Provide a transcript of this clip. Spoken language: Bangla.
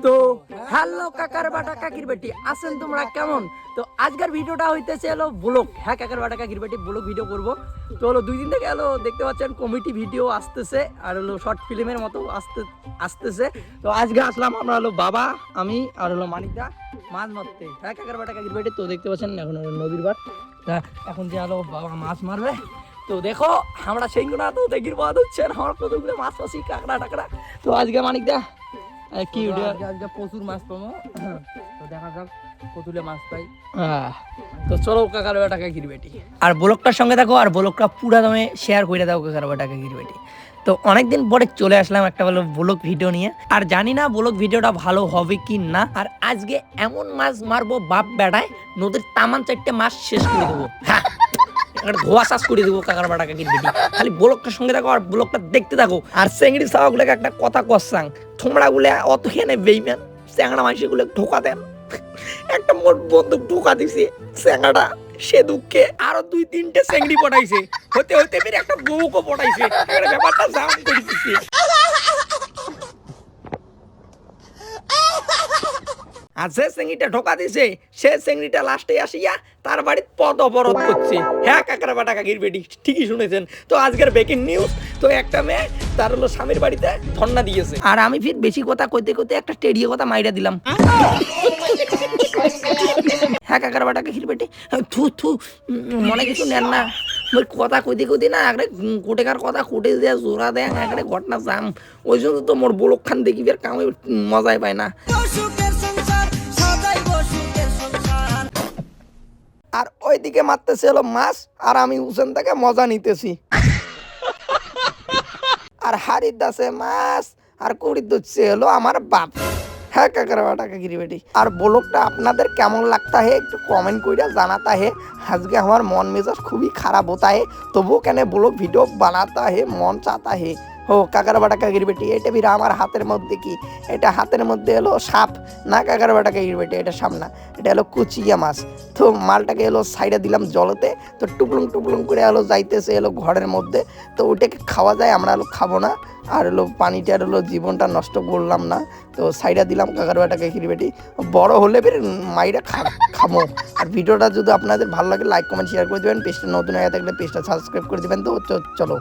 তো হ্যালো কাকার বাটা কাকির বেটি আছেন তোমরা কেমন? তো আজকের ভিডিওটা হইতেছে হলো ব্লগ। হ্যাঁ, কাকার বাটা কাকির বেটি ব্লগ ভিডিও করব। তো হলো 2 দিন থেকে হলো দেখতে পাচ্ছেন কমেডি ভিডিও আসতেছে আর হলো শর্ট ফিল্মের মতো আসতেছে। তো আজকে আসলাম আমরা হলো বাবা, আমি আর হলো মানিকদা মাছ মারতে। হ্যাঁ, কাকার বাটা কাকির বেটি। তো দেখতে পাচ্ছেন এখন হলো নদীর পাড়। এখন যে হলো বাবা মাছ মারবে। তো দেখো আমরা সেইগুলো তো দেখির বাদ হচ্ছে আমার কতগুলো মাছ পাচ্ছি কাঁকড়া টাকড়া। তো আজকে মানিকদা কি আজকে প্রচুর মাছ পাবো, তো দেখা যাক কতুলে মাছ পাই। তো চলো কাকার বাটা কাকির বেটি আর ব্লগটার সঙ্গে থাকো আর ব্লগটা পুরা দমে শেয়ার করে দাও কাকার বাটা কাকির বেটি। তো অনেকদিন পরে চলে আসলাম একটা ভালো ব্লগ ভিডিও নিয়ে। আর জানি না ব্লগ ভিডিওটা ভালো হবে কি না। আর আজকে এমন মাছ মারবো বাপ বেড়ায় নদীর তামান 4টে মাছ শেষ করে দেবো। হ্যাঁ, ধোয়া চাষ করে দেবো কাকার বাটা কাকির বেটি। খালি ব্লগটার সঙ্গে থাকো আর ব্লগটা দেখতে থাকো। আর চেংড়ি সাওয়াগুলোকে একটা কথা কসাং, তোমরা গুলো অত খেনে বেইমান চ্যাংড়া মাইসিগুলো ঢোকা দেন। একটা মোট বন্দুক ঢোকা দিছে চ্যাংড়াটা, সে দুঃখে আরো 2-3টে চেংড়ি পটাইছে, হতে হতে ফিরে একটা বউকে পটাইছে। ব্যাপারটা জাম করে দিচ্ছে। আর যে চেংড়িটা ঢোকা দিছে সে চেংড়িটা লাস্টে আসিয়া তার বাড়ির পথ অবরোধ করছে। হ্যাঁ কাকার বাটা কাকির বেটি, ঠিকই শুনেছেন। তো আজকের ব্রেকিং নিউজ, তো একটা মেয়ে তার হলো স্বামীর বাড়িতে ধর্ণা দিয়েছে। আর আমি ফির বেশি কথা কইতে কইতে একটা টেডিয়ে কথা মাইরা দিলাম। হ্যাঁ কাকার বাটা কাকির বেটি, থু থু মনে কিছু নেন না। ওই কথা কইতে কইতে না একটা কোটেকার কথা কোটে দেয়া জোড়া দেয় একটা ঘটনা জাম। ওই জন্য তো মোর বলক খান দেখিবার কামে মজাই পায় না। আর ওইদিকে মারতেছে হলো মাছ আর আমি উসেন থেকে মজা নিতেছি। আর হাড়ির দাসে মাছ আর কুড়ির দুচ্ছে হলো আমার বাপ। হ্যাঁ কাকার বাটা কাকির বেটি। আর ব্লগটা আপনাদের কেমন লাগতা হে একটু কমেন্ট করে জানাতা হে। আজকে আমার মন মেজাজ খুবই খারাপ হতা হে, তবুও কেন ব্লগ ভিডিও বানাতা হে মন চাতা হে। ও কাকার বাটা কাকির বেটি, এটা বিরা আমার হাতের মধ্যে কি? এটা হাতের মধ্যে এলো সাপ না কাকার বাটা কাকির বেটি, এটা সাপ না, এটা হলো কুচিয়া মাছ। তো মালটাকে এলো সাইডে দিলাম জলতে, তো টুকলুং টুকলুং করে এলো যাইতেছে এলো ঘরের মধ্যে। তো ওইটাকে খাওয়া যায়, আমরা এলো খাবো না। আর হলো পানিটার হলো জীবনটা নষ্ট করলাম না। তো সাইডে দিলাম কাকার বাটা কাকির বেটি, বড় হলে বের মাইরা খাবো। আর ভিডিওটা যদি আপনাদের ভালো লাগে লাইক কমেন্ট শেয়ার করে দেবেন। পেজটা নতুন হয়ে থাকলে পেজটা সাবস্ক্রাইব করে দেবেন। তো চলো।